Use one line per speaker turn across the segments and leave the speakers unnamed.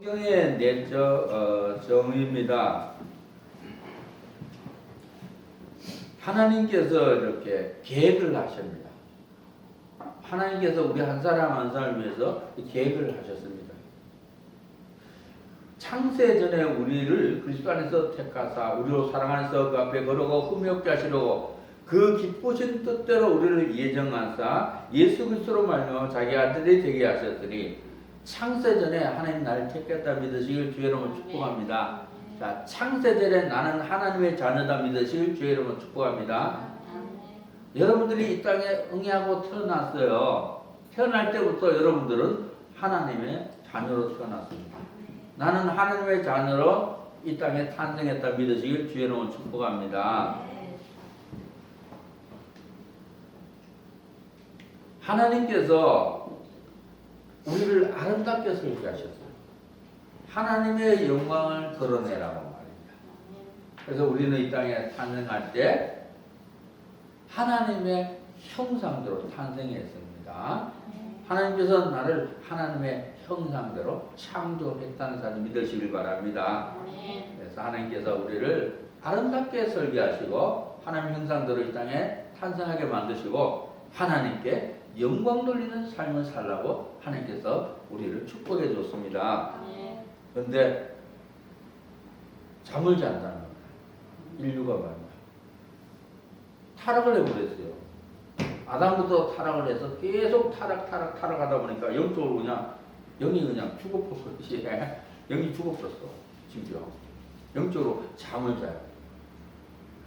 성경의 내적 정의입니다. 하나님께서 이렇게 계획을 하십니다. 하나님께서 우리 한 사람 한 사람을 위해서 계획을 하셨습니다. 창세 전에 우리를 그리스도 안에서 택하사 우리로 사랑 안에서 그 앞에 거룩하고 흠이 없게 하시려고 그 기쁘신 뜻대로 우리를 예정하사 예수 그리스도로 말미암아 자기 아들이 되게 하셨으니 창세 전에 하나님 나를 택했다 믿으시길 주의 이름으로 축복합니다. 자, 창세 전에 나는 하나님의 자녀다 믿으시길 주의 이름으로 축복합니다. 여러분들이 이 땅에 응애하고 태어났어요. 태어날 때부터 여러분들은 하나님의 자녀로 태어났습니다. 나는 하나님의 자녀로 이 땅에 탄생했다 믿으시길 주의 이름으로 축복합니다. 하나님께서 우리를 아름답게 설계하셨어요. 하나님의 영광을 드러내라고 말입니다. 그래서 우리는 이 땅에 탄생할 때 하나님의 형상대로 탄생했습니다. 하나님께서 나를 하나님의 형상대로 창조했다는 사실 믿으시길 바랍니다. 그래서 하나님께서 우리를 아름답게 설계하시고 하나님 형상대로 이 땅에 탄생하게 만드시고 하나님께 영광 돌리는 삶을 살라고 하나님께서 우리를 축복해 줬습니다. 그런데 잠을 잔다는 겁니다. 인류가 말입니다. 타락을 해버렸어요. 아담부터 타락을 해서 계속 타락하다 보니까 영적으로 그냥 영이 그냥 죽어버렸지. 영이 죽어버렸어. 심지어 영적으로 잠을 자요.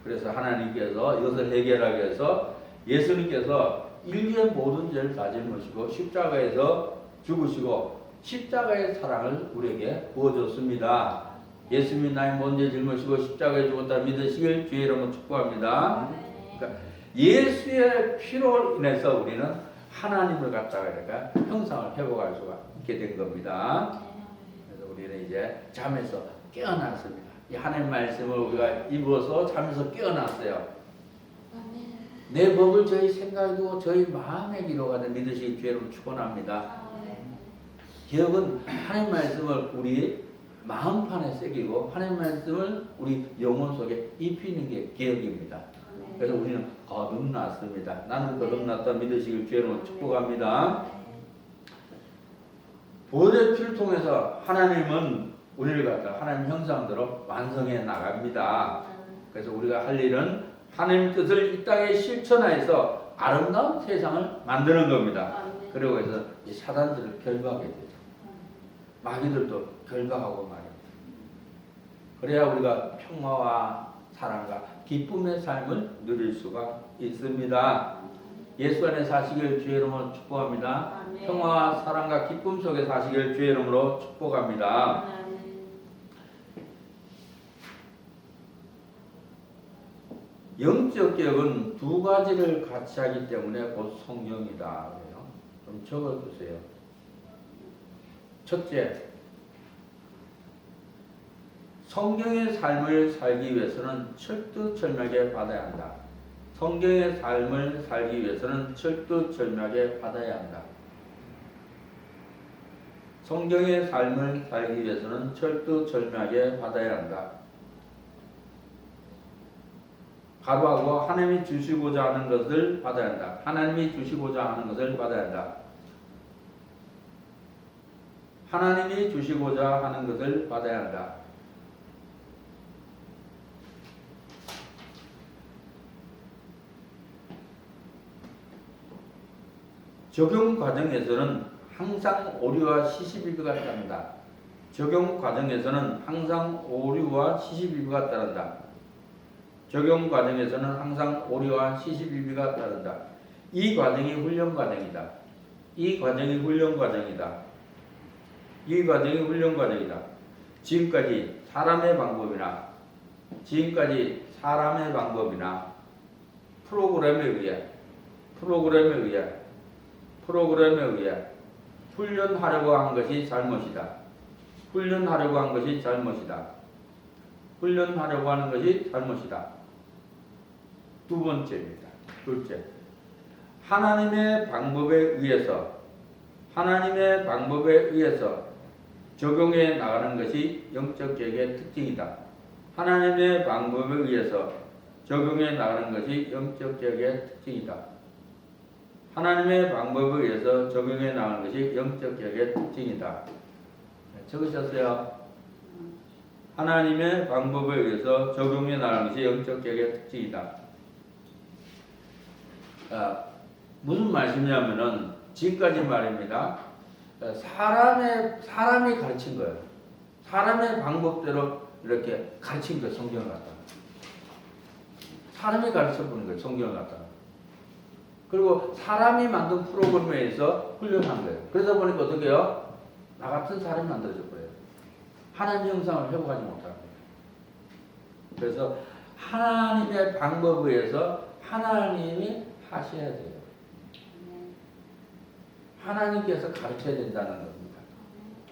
그래서 하나님께서 이것을 해결하기 위해서 예수님께서 인류의 모든 죄를 다 짊으시고 십자가에서 죽으시고 십자가의 사랑을 우리에게 부어줬습니다. 예수님이 나의 모든 죄를 짊으시고 십자가에 죽었다 믿으시길 주의 이름으로 축복합니다. 그러니까 예수의 피로 인해서 우리는 하나님을 갖다가 이렇게 형상을 회복할 수가 있게 된 겁니다. 그래서 우리는 이제 잠에서 깨어났습니다. 이 하나님 말씀을 우리가 입어서 잠에서 깨어났어요. 내 법을 저희 생각에 두고 저희 마음에 기록하는 믿으시기 주의로 축원합니다. 기억은 하나님 말씀을 우리 마음판에 새기고 하나님 말씀을 우리 영혼 속에 입히는 게 기억입니다. 그래서 우리는 거듭났습니다. 나는 거듭났다 믿으시길 주의로 축복합니다. 보혈의 피를 통해서 하나님은 우리를 갖다 하나님 형상대로 완성해 나갑니다. 그래서 우리가 할 일은 하나님 뜻을 이 땅에 실천하여서 아름다운 세상을 만드는 겁니다. 그리고 해서 이 사단들을 결박하게 되죠. 마귀들도 결박하고 말입니다. 그래야 우리가 평화와 사랑과 기쁨의 삶을 누릴 수가 있습니다. 예수 안에 사시길 주의 이름으로 축복합니다. 평화와 사랑과 기쁨 속에 사시길 주의 이름으로 축복합니다. 영적 개혁은 두 가지를 같이 하기 때문에 곧 성경이다. 좀 적어두세요. 첫째, 성경의 삶을 살기 위해서는 철두철미하게 받아야 한다. 성경의 삶을 살기 위해서는 철두철미하게 받아야 한다. 성경의 삶을 살기 위해서는 철두철미하게 받아야 한다. 바로하고 하나님이 주시고자 하는 것을 받아야 한다. 하나님이 주시고자 하는 것을 받아야 한다. 하나님이 주시고자 하는 것을 받아야 한다. 적용 과정에서는 항상 오류와 시시비비가 따른다. 적용 과정에서는 항상 오류와 시시비비가 따른다. 적용 과정에서는 항상 오류와 시시비비가 따른다. 이 과정이 훈련 과정이다. 이 과정이 훈련 과정이다. 이 과정이 훈련 과정이다. 지금까지 사람의 방법이나 프로그램에 의해 훈련하려고 한 것이 잘못이다. 훈련하려고 하는 것이 잘못이다. 두 번째입니다. 둘째, 하나님의 방법에 의해서 적용해 나가는 것이 영적 계획의 특징이다. 하나님의 방법에 의해서 적용해 나가는 것이 영적 계획의 특징이다. 하나님의 방법에 의해서 적용해 나가는 것이 영적 계획의 특징이다. 적으셨어요? 하나님의 방법에 의해서 적용해 나가는 것이 영적 계획의 특징이다. 무슨 말씀이냐면은 지금까지 말입니다. 사람이 가르친 거예요. 사람의 방법대로 이렇게 가르친 거예요. 성경을 갖다. 사람이 가르쳐 보는 거예요. 성경을 갖다. 그리고 사람이 만든 프로그램에 의해서 훈련한 거예요. 그러다 보니까 어떻게 해요? 나 같은 사람이 만들어져 버려요. 하나님 형상을 회복하지 못하는 거예요. 그래서 하나님의 방법에 의해서 하나님이 하셔야 돼요. 하나님께서 가르쳐야 된다는 겁니다.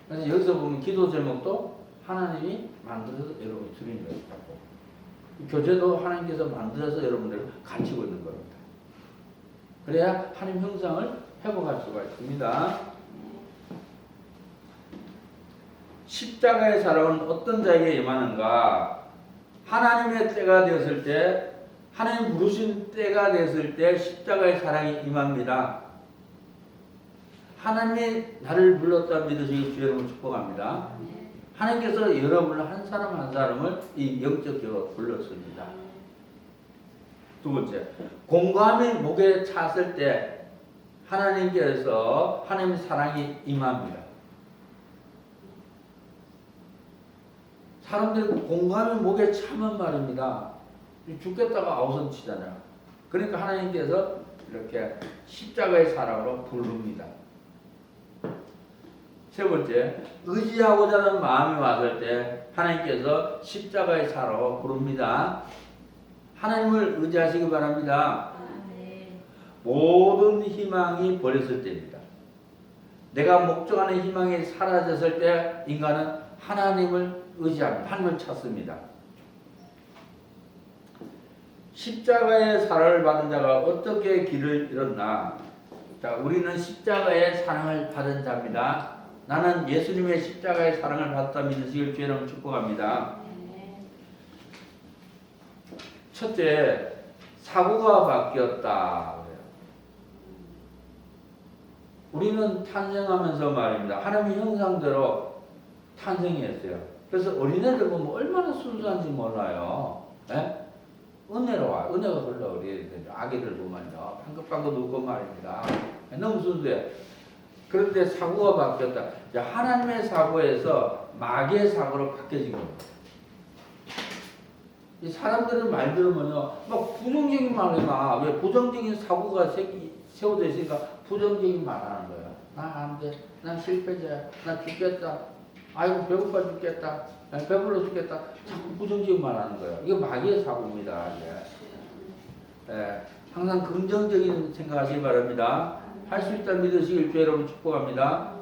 그래서 여기서 보면 기도 제목도 하나님이 만들어서 여러분이 드리는 거예요. 교재도 하나님께서 만들어서 여러분들을 가르치고 있는 겁니다. 그래야 하나님 형상을 회복할 수가 있습니다. 십자가의 사랑은 어떤 자에게 임하는가? 하나님의 때가 되었을 때, 하나님 부르신 때가 되었을 때 십자가의 사랑이 임합니다. 하나님이 나를 불렀다 믿으시기 주의 이름으로 축복합니다. 하나님께서 여러분을 한 사람 한 사람을 이 영적 기회로 불렀습니다. 두 번째, 공감이 목에 찼을 때 하나님께서 하나님의 사랑이 임합니다. 사람들이 공감이 목에 차면 말입니다. 죽겠다가 아우성 치잖아요. 그러니까 하나님께서 이렇게 십자가의 사랑으로 부릅니다. 세 번째, 의지하고자 하는 마음이 왔을 때 하나님께서 십자가의 사랑으로 부릅니다. 하나님을 의지하시기 바랍니다. 모든 희망이 버렸을 때입니다. 내가 목적하는 희망이 사라졌을 때 인간은 하나님을 의지합니다. 하나님을 찾습니다. 십자가의 사랑을 받은 자가 어떻게 길을 잃었나? 자, 우리는 십자가의 사랑을 받은 자입니다. 나는 예수님의 십자가의 사랑을 받았다 믿으시길 주의 이름으로 축복합니다. 첫째, 사고가 바뀌었다. 우리는 탄생하면서 말입니다. 하나님의 형상대로 탄생했어요. 그래서 어린애들 보면 얼마나 순수한지 몰라요. 네? 은혜로 와. 은혜가 흘러 우리 아기들 보면요. 방긋방긋 웃고 말입니다. 너무 순수해. 그런데 사고가 바뀌었다. 하나님의 사고에서 마귀의 사고로 바뀌어진 겁니다. 이 사람들은 말 들으면요, 막 부정적인 말을 막, 왜 부정적인 사고가 세워져 있으니까 부정적인 말 하는 거예요. 나 안 돼. 난 실패자야. 나 죽겠다. 아이고, 배고파 죽겠다. 배불러 죽겠다. 자꾸 부정적인 말 하는 거예요. 이거 마귀의 사고입니다. 예. 항상 긍정적인 생각하시기 바랍니다. 할 수 있다 믿으시길 주의 이름으로 축복합니다.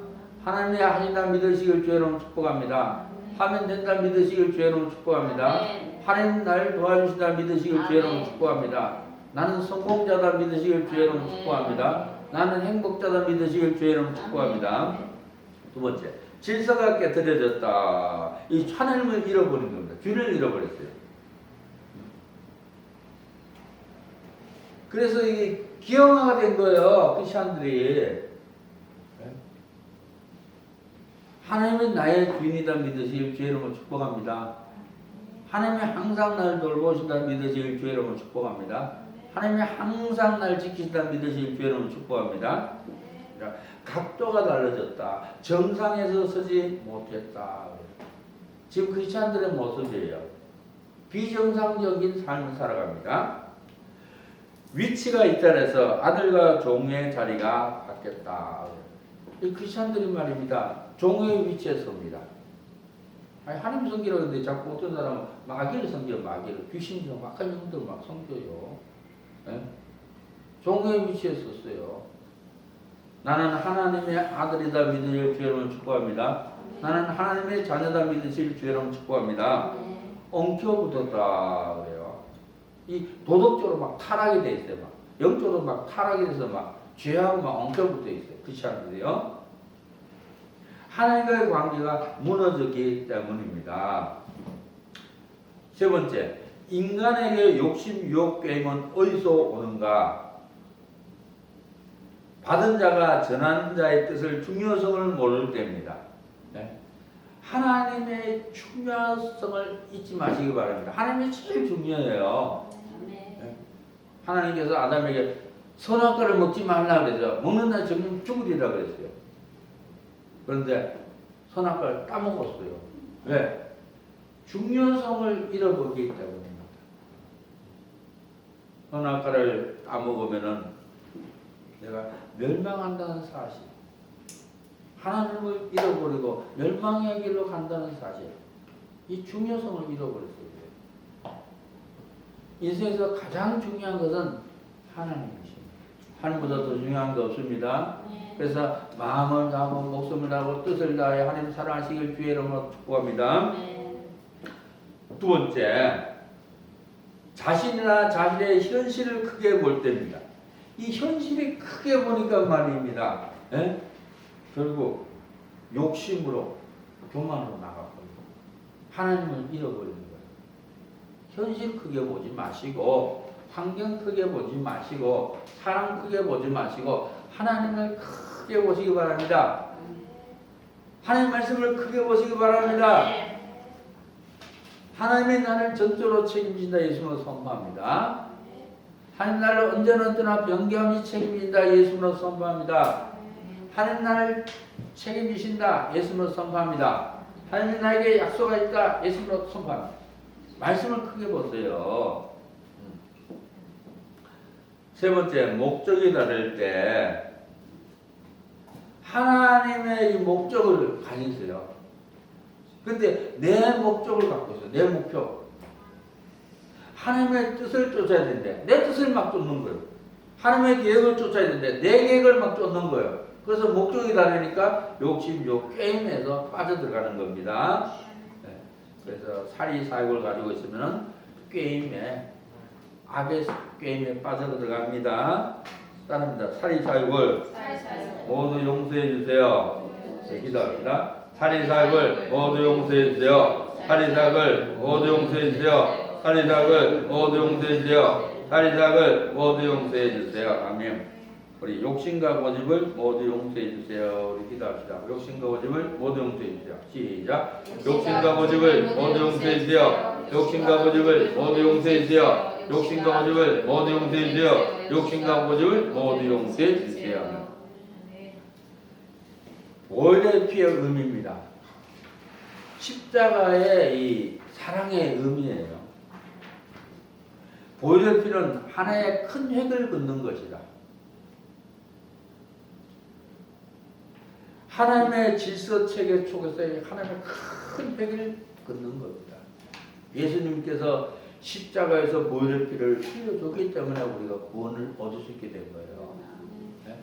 하나님이 하신다 믿으시길 주의 이름으로 축복합니다. 하면 된다 믿으시길 주의 이름으로 축복합니다. 하나님 나를 도와주신다 믿으시길 주의 이름으로 축복합니다. 나는 성공자다 믿으시길 주의 이름으로 축복합니다. 나는 행복자다 믿으시길 주의 이름으로 축복합니다. 두 번째, 질서가 깨뜨려졌다. 이 하나님을 잃어버린 겁니다. 주를 잃어버렸어요. 그래서 이게 기형화가 된 거예요. 크리스천들이. 하나님은 나의 주인이다 믿으시길 주의 이름으로 축복합니다. 하나님이 항상 나를 돌보신다 믿으시길 주의 이름으로 축복합니다. 하나님이 항상 나를 지키신다 믿으시길 주의 이름으로 축복합니다. 각도가 달라졌다. 정상에서 서지 못했다. 지금 크리스천들의 모습이에요. 비정상적인 삶을 살아갑니다. 위치가 이탈해서 아들과 종의 자리가 바뀌었다. 이 크리스천들이 말입니다. 종의 위치에 섭니다. 아니, 하나님 섬기라고 하는데 자꾸 어떤 사람은 마귀를 섬겨, 마귀를. 귀신이죠. 막한 형들 막 섬겨요. 네? 종의 위치에 섰어요. 나는 하나님의 아들이다 믿으실 주의 이름으로 축복합니다. 나는 하나님의 자녀다 믿으실 주의 이름으로 축복합니다. 엉켜붙었다 그래요. 이 도덕적으로 막 타락이 돼 있어요. 막 영적으로 막 타락이 돼서 막 죄하고 막 엉켜붙어 있어요. 크리스천들이요. 하나님과의 관계가 무너졌기 때문입니다. 세 번째, 인간에게 욕심, 유혹, 게임은 어디서 오는가? 받은 자가 전하는 자의 뜻을 중요성을 모를 때입니다. 네? 하나님의 중요성을 잊지 마시기 바랍니다. 하나님이 제일 중요해요. 네? 하나님께서 아담에게 선악과를 먹지 말라 그랬죠. 먹는 날 정령 죽으리라 그랬어요. 그런데 선악과를 따먹었어요. 왜? 중요성을 잃어버리기 때문입니다. 선악과를 따먹으면은 내가 멸망한다는 사실, 하나님을 잃어버리고 멸망의 길로 간다는 사실, 이 중요성을 잃어버렸어요. 인생에서 가장 중요한 것은 하나님이십니다. 하나님보다 더 중요한 게 없습니다. 그래서 마음을 다하고 목숨을 다하고 뜻을 다해 하나님 사랑하시길 주의 이름으로 축복합니다. 두 번째, 자신이나 자신의 현실을 크게 볼 때입니다. 이 현실이 크게 보니까 말입니다. 예? 결국 욕심으로 교만으로 나가버리고 하나님을 잃어버리는 거예요. 현실 크게 보지 마시고 환경 크게 보지 마시고 사람 크게 보지 마시고 하나님을 크게 보시기 바랍니다. 하나님 말씀을 크게 보시기 바랍니다. 하나님이 나를 전적으로 책임진다 예수님으로 선포합니다. 하나님 나를 언제나 언제나 변경이 책임진다 예수님으로 선포합니다. 하나님 나를 책임지신다 예수님으로 선포합니다. 하나님 나에게 약속가 있다 예수님으로 선포합니다. 말씀을 크게 보세요. 세 번째, 목적이 다를 때 하나님의 이 목적을 가지세요. 근데 내 목적을 갖고 있어요. 내 목표. 하나님의 뜻을 쫓아야 되는데 내 뜻을 막 쫓는 거예요. 하나님의 계획을 쫓아야 되는데 내 계획을 막 쫓는 거예요. 그래서 목적이 다르니까 욕심, 게임에서 빠져들어가는 겁니다. 네. 그래서 사리사욕을 가지고 있으면 게임에 악의 게임에 빠져들어갑니다. 따릅니다. 사리사욕을 모두 용서해 주세요. 네, 기도합니다. 사리사욕을 모두 용서해 주세요. 사리사욕을 모두 용서해 주세요. 사리사욕을 모두 용서해 주세요. 사리사욕을 모두 용서해 주세요. 아멘. 우리 욕심과 고집을 모두 용서해 주세요. 우리 기도합시다. 욕심과 고집을 모두 용서해 주세요. 시작. 욕심과 고집을 모두 용서해 주세요. 욕심과 고집을 모두 용서해 주세요. 욕심과 고집을 모두 용서해 주세요. 욕심과 고집을 모두 용서해 주세요. 보혈의 피의 의미입니다. 십자가의 이 사랑의 의미예요. 보혈의 피는 하나의 큰 획을 긋는 것이다. 하나님의 질서 체계 속에서 하나님의 큰 획을 긋는 겁니다. 예수님께서 십자가에서 보혈의 피를 흘려줬기 때문에 우리가 구원을 얻을 수 있게 된 거예요. 네?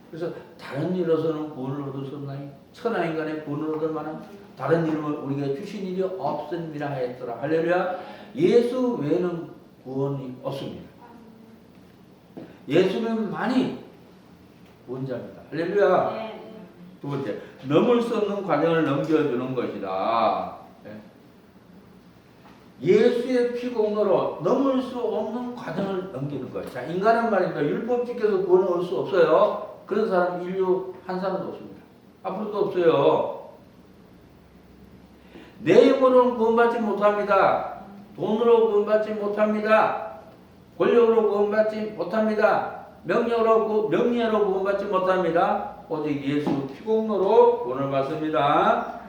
그래서 다른 일로서는 구원을 얻을 수 없나니 천하인간의 구원을 얻을 만한 다른 이름을 우리가 주신 일이 없음이라 하였더라. 할렐루야. 예수 외에는 구원이 없습니다. 예수님만이 구원자입니다. 할렐루야. 두 번째, 넘을 수 없는 과정을 넘겨주는 것이다. 예수의 피공로로 넘을 수 없는 과정을 넘기는 거예요. 자, 인간은 말입니다. 율법 지켜서 구원을 얻을 수 없어요. 그런 사람 인류 한 사람도 없습니다. 앞으로도 없어요. 내 힘으로는 구원받지 못합니다. 돈으로 구원받지 못합니다. 권력으로 구원받지 못합니다. 명예로 구원받지 못합니다. 오직 예수 피공로로 구원을 받습니다.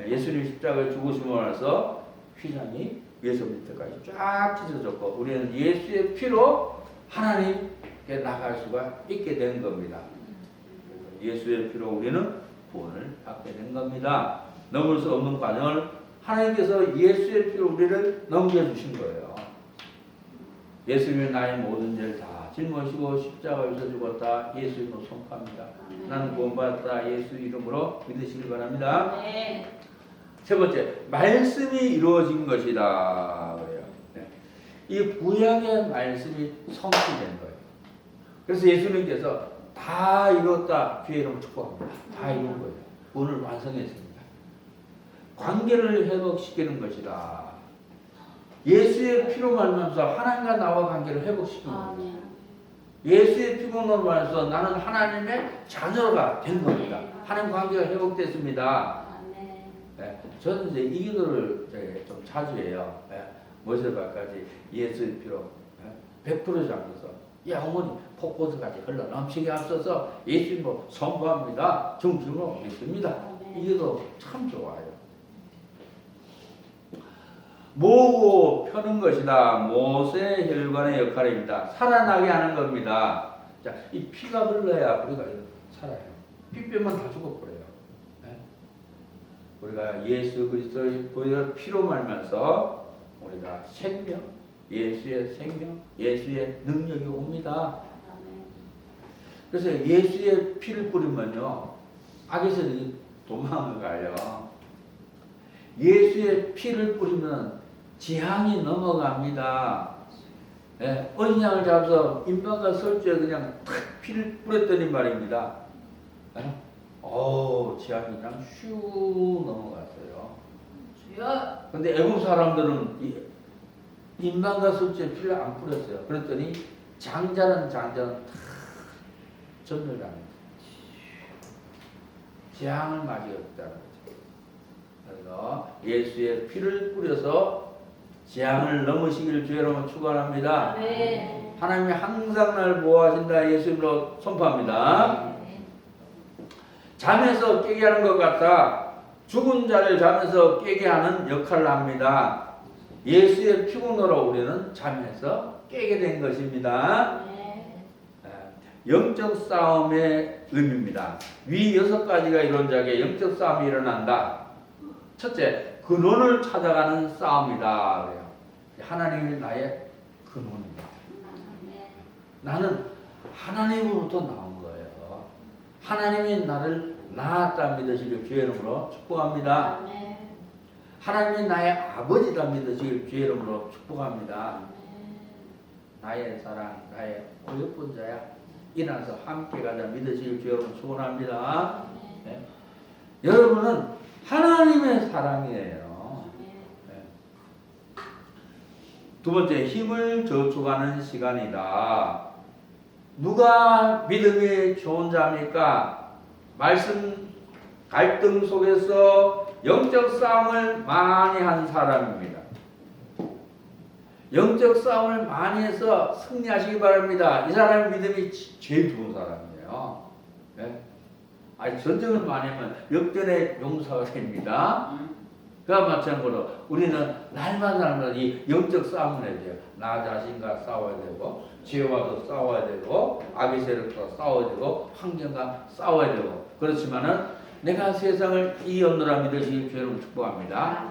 예수님 십자가에 죽으심으로 해서 휘장이 위에서 밑에까지 쫙 찢어졌고 우리는 예수의 피로 하나님께 나갈 수가 있게 된 겁니다. 예수의 피로 우리는 구원을 받게 된 겁니다. 넘을 수 없는 과정을 하나님께서 예수의 피로 우리를 넘겨주신 거예요. 예수님이 나의 모든 죄를 다 짊어지고 십자가에서 죽었다. 예수 이름으로 선포합니다. 나는 구원받았다. 예수 이름으로 믿으시길 바랍니다. 네. 세 번째, 말씀이 이루어진 것이다. 그래요. 네. 이 구약의 말씀이 성취된 거예요. 그래서 예수님께서 다 이뤘다. 주의 이름으로 축복합니다. 다 이룬 거예요. 오늘 완성했습니다. 관계를 회복시키는 것이다. 예수의 피로 말미암아서 하나님과 나와 관계를 회복시키는 겁니다. 예수의 피로 말미암아서 나는 하나님의 자녀가 된 겁니다. 하나님 관계가 회복됐습니다. 네, 저는 이제 이 기도를 좀 자주 해요. 네, 모세발까지 예수의 피로 100% 잠겨서 야 어머니 폭포수까지 흘러 넘치게 앞서서 예수님을 선포합니다. 중심으로 믿습니다. 이 기도 참 좋아요. 모으고 펴는 것이다. 모세 혈관의 역할입니다. 살아나게 하는 겁니다. 자, 이 피가 흘러야 우리가 살아요. 피 빼면 다 죽어버려요. 네? 우리가 예수 그리스도의 피로 말면서 우리가 생명, 예수의 생명, 예수의 능력이 옵니다. 그래서 예수의 피를 뿌리면요, 악에서는 도망을 가요. 예수의 피를 뿌리면 지향이 넘어갑니다. 예, 어린 양을 잡아서 인방과 설주에 그냥 탁 피를 뿌렸더니 말입니다. 예? 지향이 그냥 슉 넘어갔어요. 근데 애국 사람들은 인방과 설주에 피를 안 뿌렸어요. 그랬더니 장자는 탁 전멸당했어요. 지향을 맞이 없다는 거죠. 그래서 예수의 피를 뿌려서 재앙을 넘으시기를 주의 이름으로 축원합니다. 하나님이 항상 날 보호하신다 예수님으로 선포합니다. 잠에서 깨게 하는 것 같아 죽은 자를 잠에서 깨게 하는 역할을 합니다. 예수의 피곤으로 우리는 잠에서 깨게 된 것입니다. 영적 싸움의 의미입니다. 위 6가지가 이론자에게 영적 싸움이 일어난다. 첫째, 근원을 찾아가는 싸움이다. 그래요. 하나님이 나의 근원입니다. 나는 하나님으로부터 나온 거예요. 하나님이 나를 낳았다 믿으시길 주의 이름으로 축복합니다. 하나님이 나의 아버지다 믿으시길 주의 이름으로 축복합니다. 나의 사랑, 나의 어여쁜 자야. 일어나서 함께 가자 믿으시길 주의 이름으로 축원합니다. 네. 여러분은 하나님의 사랑이에요. 네. 두 번째, 힘을 저축하는 시간이다. 누가 믿음이 좋은 자입니까? 말씀 갈등 속에서 영적 싸움을 많이 한 사람입니다. 영적 싸움을 많이 해서 승리하시기 바랍니다. 이 사람의 믿음이 제일 좋은 사람이에요. 네? 아니, 전쟁을 많이 하면 역전의 용사가 됩니다. 그와 마찬가지로 우리는 날마다 이 영적 싸움을 해야 돼요. 나 자신과 싸워야 되고, 죄와도 싸워야 되고, 악의 세력과 싸워야 되고, 환경과 싸워야 되고. 그렇지만은 내가 세상을 이겼노라 믿으시길 주님 축복합니다.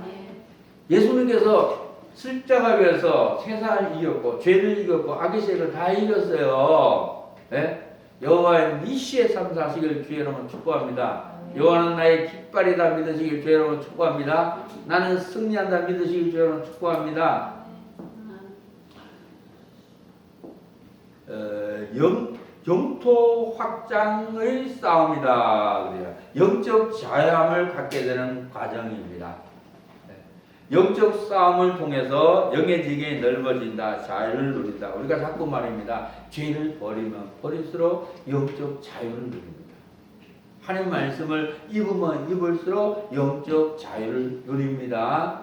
예수님께서 십자가에서 세상을 이겼고, 죄를 이겼고, 악의 세력을 다 이겼어요. 네? 여호와의 니시의 삶 사시길 주의 이름으로 축복합니다. 여호와는 나의 깃발이다 믿으시길 주의 이름으로 축복합니다. 나는 승리한다 믿으시길 주의 이름으로 축복합니다. 영토 확장의 싸움이다. 그래요. 영적 자유함을 갖게 되는 과정입니다. 영적 싸움을 통해서 영의 지경이 넓어진다. 자유를 누린다. 우리가 자꾸 말입니다. 죄를 버리면 버릴수록 영적 자유를 누립니다. 하나님 말씀을 입으면 입을수록 영적 자유를 누립니다.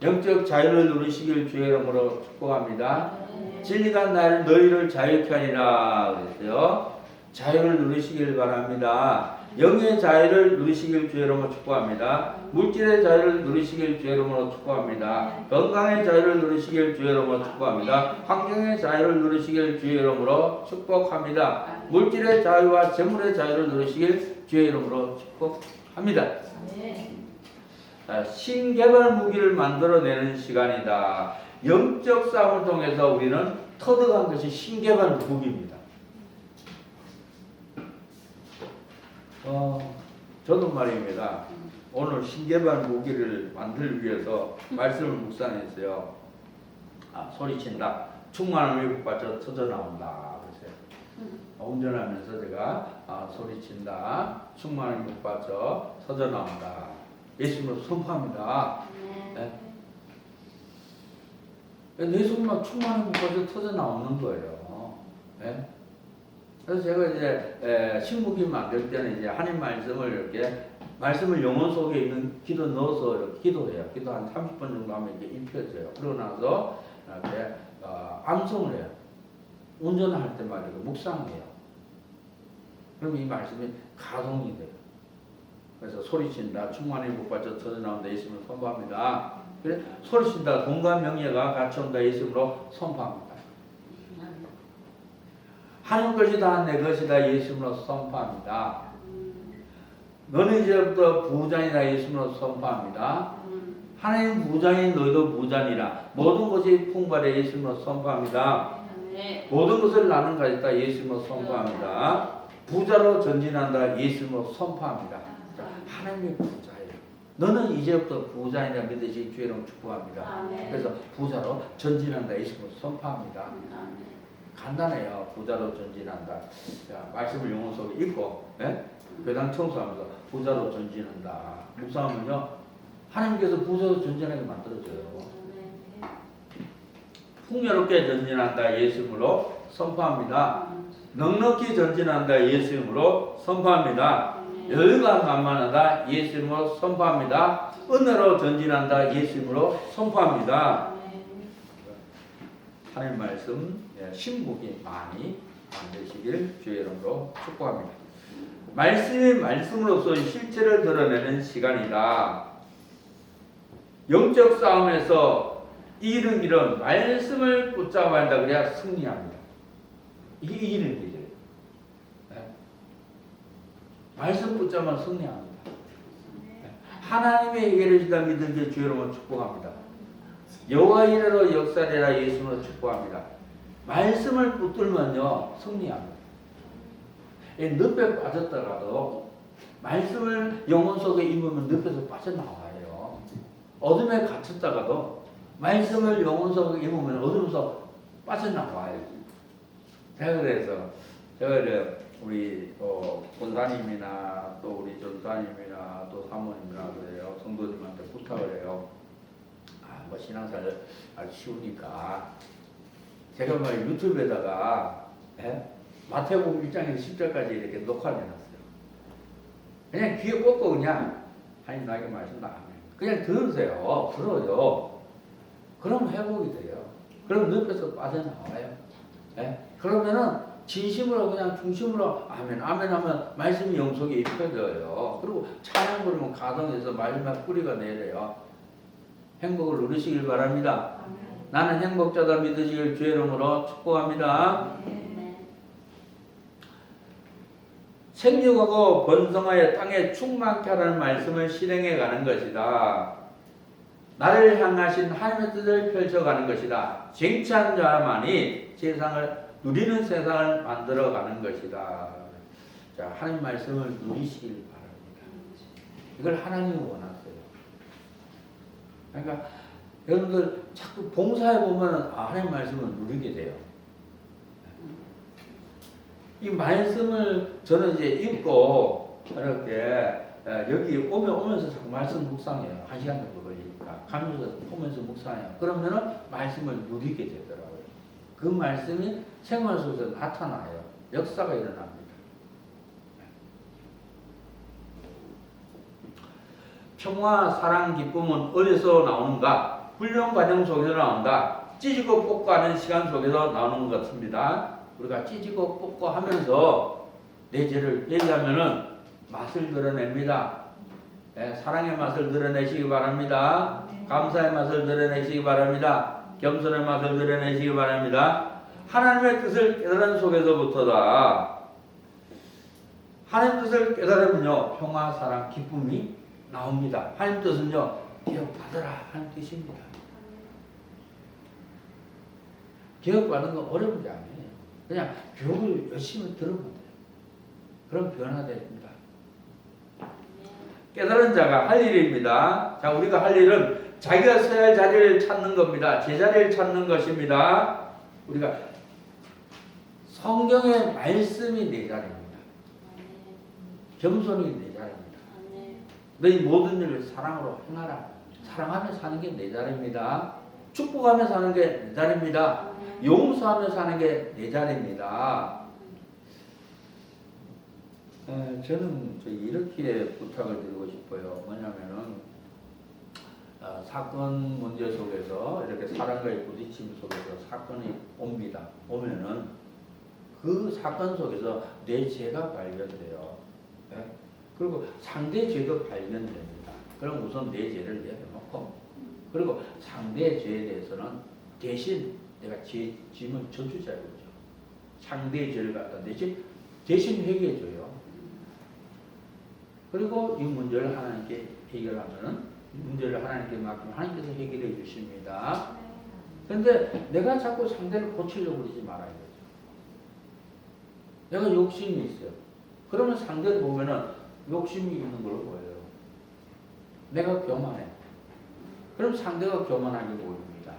영적 자유를 누리시길 주의 이름으로 축복합니다. 진리가 너희를 자유케 하리라 그랬어요. 자유를 누리시길 바랍니다. 영의 자유를 누리시길 주의 이름으로 축복합니다. 물질의 자유를 누리시길 주의 이름으로 축복합니다. 건강의 자유를 누리시길 주의 이름으로 축복합니다. 환경의 자유를 누리시길 주의 이름으로 축복합니다. 물질의 자유와 재물의 자유를 누리시길 주의 이름으로 축복합니다. 신개발 무기를 만들어내는 시간이다. 영적 싸움을 통해서 우리는 터득한 것이 신개발 무기입니다. 저도 말입니다. 오늘 신개발 무기를 만들기 위해서 말씀을 묵상했어요. 소리친다. 충만한 외국받쳐 터져 나온다. 그랬어요. 운전하면서 제가 소리친다. 충만에 못 빠져 터져 나온다. 예수님으로 선포합니다. 네. 내 속만 충만에 못 빠져 터져 나오는 거예요. 네. 그래서 제가 이제 신무기 만들 때는 이제 하나님 말씀을 이렇게 말씀을 영혼 속에 있는 기도 넣어서 이렇게 기도해요. 기도 한 30분 정도 하면 이제 읽혀져요. 그러고 나서 이렇게 암송을 해요. 운전할 때 말이고 묵상해요. 그럼 이 말씀이 가동이 돼요. 그래서 소리친다. 충만히 못 빠져 터져 나온다. 예수님을 선포합니다. 그래 소리친다. 공과 명예가 같이 온다. 예수님으로 선포합니다. 하는 것이 다 내 것이다. 예수님으로 선포합니다. 너는 이제부터 부자이다. 예수님으로 선포합니다. 하나님 부자인 너희도 부자니라. 모든 것이 풍부하되 예수님으로 선포합니다. 모든 것을 나는 가졌다. 예수님으로 선포합니다. 부자로 전진한다. 예수님으로 선포합니다. 하나님이 부자예요. 너는 이제부터 부자이라 믿으시 주의 이름 축복합니다. 그래서 부자로 전진한다. 예수님으로 선포합니다. 간단해요. 부자로 전진한다. 자, 말씀을 영혼 속에 읽고 배당 청소하면서 부자로 전진한다. 묵상하면요. 하나님께서 부자로 전진하게 만들어줘요. 풍요롭게 전진한다. 예수님으로 선포합니다. 넉넉히 전진한다. 예수님으로 선포합니다. 여유가 만만하다. 예수님으로 선포합니다. 은혜로 전진한다. 예수님으로 선포합니다. 하나님 말씀 신복이 많이 만드시길 주의 이름으로 축복합니다. 말씀이 말씀으로서 실체를 드러내는 시간이다. 영적 싸움에서 이기는 길은 말씀을 붙잡아야 한다. 그래야 승리합니다. 이게 이기는 길이에요. 말씀 붙잡으면 승리합니다. 하나님의 예를 믿는 게 주의 이름으로 축복합니다. 여호와 이레로 역사되라. 예수님으로 축복합니다. 말씀을 붙들면요 승리합니다. 늪에 빠졌다가도 말씀을 영혼 속에 입으면 늪에서 빠져나와요. 어둠에 갇혔다가도 말씀을 영혼 속에 입으면 어둠에서 빠져나와요. 그래서 제가 우리 권사님이나 또 우리 전사님이나 또 사모님이나 그래요. 성도님한테 부탁을 해요. 뭐 신앙생활 쉬우니까 제가 막 유튜브에다가 마태복음 1장에서 10절까지 이렇게 녹화를 해놨어요. 그냥 귀에 꽂고 그냥 하나님 나에게 말씀다 그냥 들으세요. 들어요. 그럼 회복이 돼요. 그럼 늪에서 빠져나와요. 그러면은 진심으로 그냥 중심으로 아멘 아멘 하면 말씀이 영속에 입혀져요. 그리고 찬양 부르면 가동해서 마지막 뿌리가 내려요. 행복을 누리시길 바랍니다. 나는 행복자다 믿으시길 주의 이름으로 축복합니다. 생육하고 번성하여 땅에 충만케 하라는 말씀을 실행해 가는 것이다. 나를 향하신 하나님의 뜻을 펼쳐가는 것이다. 쟁취한 자만이 세상을 누리는 세상을 만들어 가는 것이다. 자, 하나님 말씀을 누리시길 바랍니다. 이걸 하나님이 원하세요. 그러니까 여러분들 자꾸 봉사해 보면 하나님 말씀을 누리게 돼요. 이 말씀을 저는 이제 읽고 이렇게 여기 오면서 자꾸 말씀 묵상해요. 1시간 정도 걸리니까 가면서 오면서 묵상해요. 그러면은 말씀을 누리게 되더라고요. 그 말씀이 생활 속에서 나타나요. 역사가 일어납니다. 평화, 사랑, 기쁨은 어디서 나오는가? 훈련 과정 속에서 나온다. 찢고 뽑고 하는 시간 속에서 나오는 것 같습니다. 우리가 찢고 뽑고 하면서 내 죄를 얘기하면은 맛을 드러냅니다. 사랑의 맛을 드러내시기 바랍니다. 감사의 맛을 드러내시기 바랍니다. 겸손의 맛을 드러내시기 바랍니다. 하나님의 뜻을 깨달은 속에서부터다. 하나님 뜻을 깨달으면요 평화, 사랑, 기쁨이 나옵니다. 하나님 뜻은요 기억받으라 하는 뜻입니다. 기억받는 건 어려운 게 아니에요. 그냥 교육을 열심히 들으면 돼요. 그럼 변화됩니다. 깨달은 자가 할 일입니다. 자, 우리가 할 일은 자기가 서야 할 자리를 찾는 겁니다. 제자리를 찾는 것입니다. 우리가 성경의 말씀이 내 자리입니다. 겸손이 내 자리입니다. 너희 모든 일을 사랑으로 행하라. 사랑하며 사는 게 내 자리입니다. 축복하며 사는 게 내 자리입니다. 용서하며 사는 게 내 자리입니다. 저는 이렇게 부탁을 드리고 싶어요. 뭐냐면은 사건 문제 속에서 이렇게 사람과의 부딪힘 속에서 사건이 옵니다. 오면은 그 사건 속에서 내 죄가 발견돼요. 네? 그리고 상대 죄도 발견됩니다. 그럼 우선 내 죄를 내려놓고 그리고 상대의 죄에 대해서는 대신 내가 죄 짐을 져주자는 거죠. 상대의 죄를 갖다 대신 회개해줘요. 그리고 이 문제를 하나님께 해결하면은 이 문제를 하나님께 맡기면 하나님께서 해결해 주십니다. 그런데 내가 자꾸 상대를 고치려고 그러지 말아야 되죠. 내가 욕심이 있어요. 그러면 상대를 보면은 욕심이 있는 걸로 보여요. 내가 교만해. 그럼 상대가 교만하게 보입니다.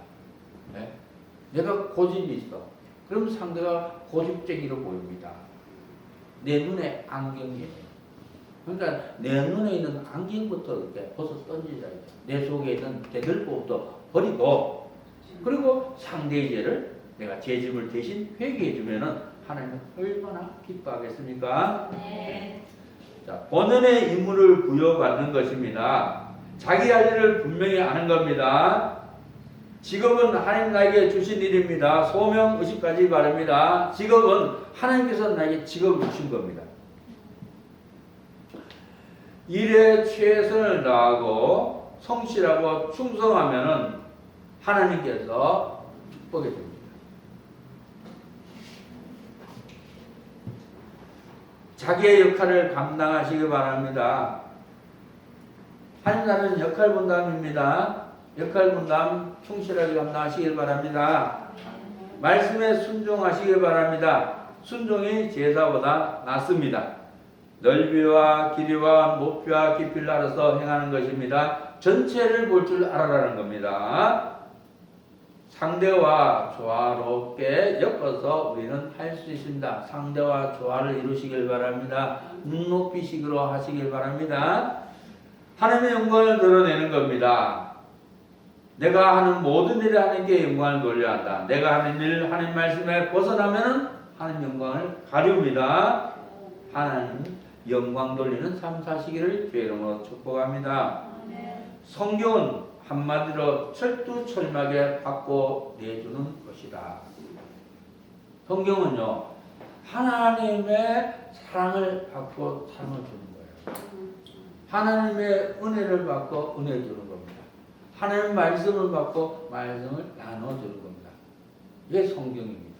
네? 내가 고집이 있어. 그럼 상대가 고집쟁이로 보입니다. 내 눈에 안경이에요. 그러니까 내 눈에 있는 안경부터 이렇게 벗어 던지자. 내 속에 있는 대들보부터 버리고 그리고 상대의 죄를 내가 제 짐을 대신 회개해 주면은 하나님은 얼마나 기뻐하겠습니까?
네.
자, 본연의 임무를 부여받는 것입니다. 자기 할 일을 분명히 아는 겁니다. 직업은 하나님 나에게 주신 일입니다. 소명 의식까지 바랍니다. 직업은 하나님께서 나에게 직업을 주신 겁니다. 일에 최선을 다하고 성실하고 충성하면은 하나님께서 축복해 줍니다. 자기의 역할을 감당하시기 바랍니다. 한 사람은 역할 분담입니다. 역할 분담 충실하게 감당하시길 바랍니다. 말씀에 순종하시길 바랍니다. 순종이 제사보다 낫습니다. 넓이와 길이와 높이와 깊이를 알아서 행하는 것입니다. 전체를 볼 줄 알아라는 겁니다. 상대와 조화롭게 엮어서 우리는 할 수 있습니다. 상대와 조화를 이루시길 바랍니다. 눈높이식으로 하시길 바랍니다. 하나님의 영광을 드러내는 겁니다. 내가 하는 모든 일에 하나님께 영광을 돌려야 한다. 내가 하는 일, 하나님 말씀에 벗어나면 하나님 영광을 가리웁니다. 하나님 영광 돌리는 삶 사시기를 주의 이름으로 축복합니다. 성경은 한마디로 철두철미하게 받고 내주는 것이다. 성경은요, 하나님의 사랑을 받고 사랑을 주는 거예요. 하나님의 은혜를 받고 은혜 주는 겁니다. 하나님의 말씀을 받고 말씀을 나눠주는 겁니다. 이게 성경입니다.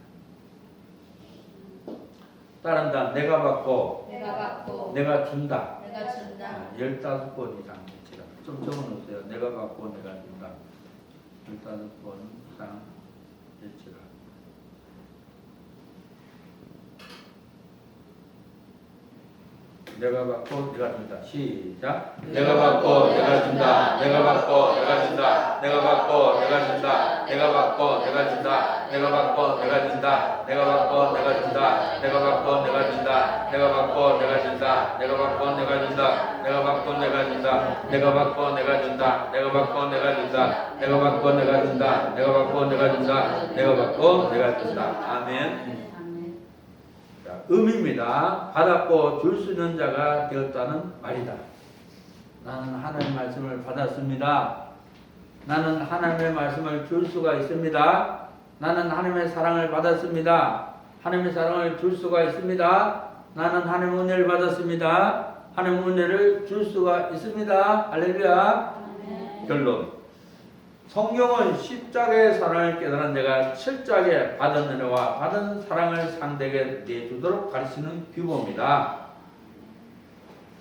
따른다. 내가 받고 내가 준다. 15번 이상 외치라. 좀 적어놓으세요. 내가 받고 내가 준다. 15번 이상 외치라. 내가 받고 내가 준다. 시작. 내가 받고 내가 준다. 내가 받고 내가 준다. 내가 받고 내가 준다. 내가 받고 내가 준다. 내가 받고 내가 준다. 내가 받고 내가 준다. 내가 받고 내가 준다. 내가 받고 내가 준다. 내가 받고 내가 준다. 내가 받고 내가 준다. 내가 받고 내가 준다. 내가 받고 내가 준다. 내가 받고 내가 준다. 내가 받고 내가 준다. 내가 받고 내가 준다. 아멘. 의미입니다. 받았고 줄 수 있는 자가 되었다는 말이다. 나는 하나님의 말씀을 받았습니다. 나는 하나님의 말씀을 줄 수가 있습니다. 나는 하나님의 사랑을 받았습니다. 하나님의 사랑을 줄 수가 있습니다. 나는 하나님의 은혜를 받았습니다. 하나님의 은혜를 줄 수가 있습니다. 할렐루야. 결론. 성경은 십자가의 사랑을 깨달은 자가 철저하게 받은 은혜와 받은 사랑을 상대에게 내주도록 가르치는 규범입니다.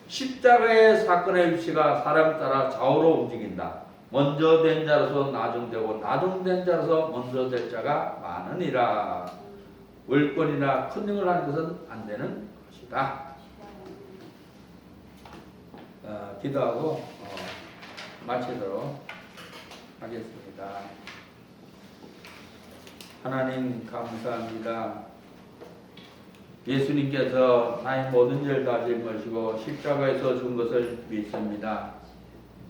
십자가의 사건의 위치가 사람 따라 좌우로 움직인다. 먼저 된 자로서 나중되고 나중된 자로서 먼저 될 자가 많으니라. 월권이나 큰 일을 하는 것은 안 되는 것이다. 기도하고 마치도록 하겠습니다. 하나님 감사합니다. 예수님께서 나의 모든 죄를 다 짊어지고 십자가에서 준 것을 믿습니다.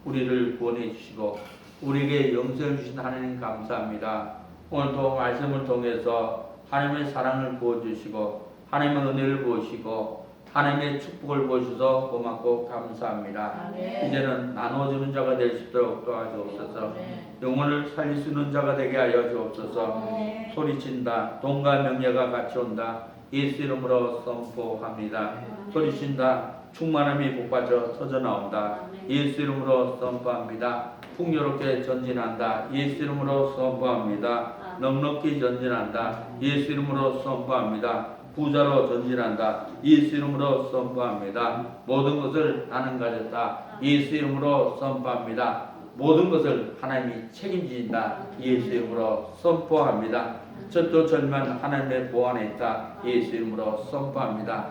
우리를 구원해 주시고 우리에게 영생을 주신 하나님 감사합니다. 오늘도 말씀을 통해서 하나님의 사랑을 부어주시고 하나님의 은혜를 부으시고 하나님의 축복을 보셔서 고맙고 감사합니다.
아멘.
이제는 나눠주는 자가 될 수 있도록 도와주옵소서. 영혼을 살릴 수 있는 자가 되게 하여 주옵소서.
아멘.
소리친다. 돈과 명예가 같이 온다. 예수 이름으로 선포합니다. 소리친다. 충만함이 복받쳐 터져나온다. 예수 이름으로 선포합니다. 풍요롭게 전진한다. 예수 이름으로 선포합니다. 넉넉히 전진한다. 예수 이름으로 선포합니다. 부자로 전진한다. 예수 이름으로 선포합니다. 모든 것을 나는 가졌다. 예수 이름으로 선포합니다. 모든 것을 하나님이 책임진다. 예수 이름으로 선포합니다. 절도절만 하나님의 보호 안에 있다. 예수 이름으로 선포합니다.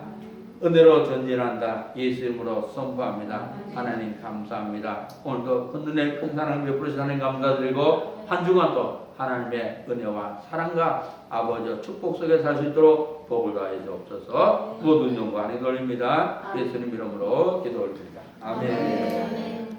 은혜로 전진한다. 예수 이름으로 선포합니다. 하나님 감사합니다. 오늘도 큰 은혜 큰 사랑 베풀으신 하나님 감사드리고 한 주간도 하나님의 은혜와 사랑과 아버지의 축복 속에 살 수 있도록 복을 더하여 주옵소서. 모든 영광이 돌립니다. 예수님 이름으로 기도를 드립니다. 아멘.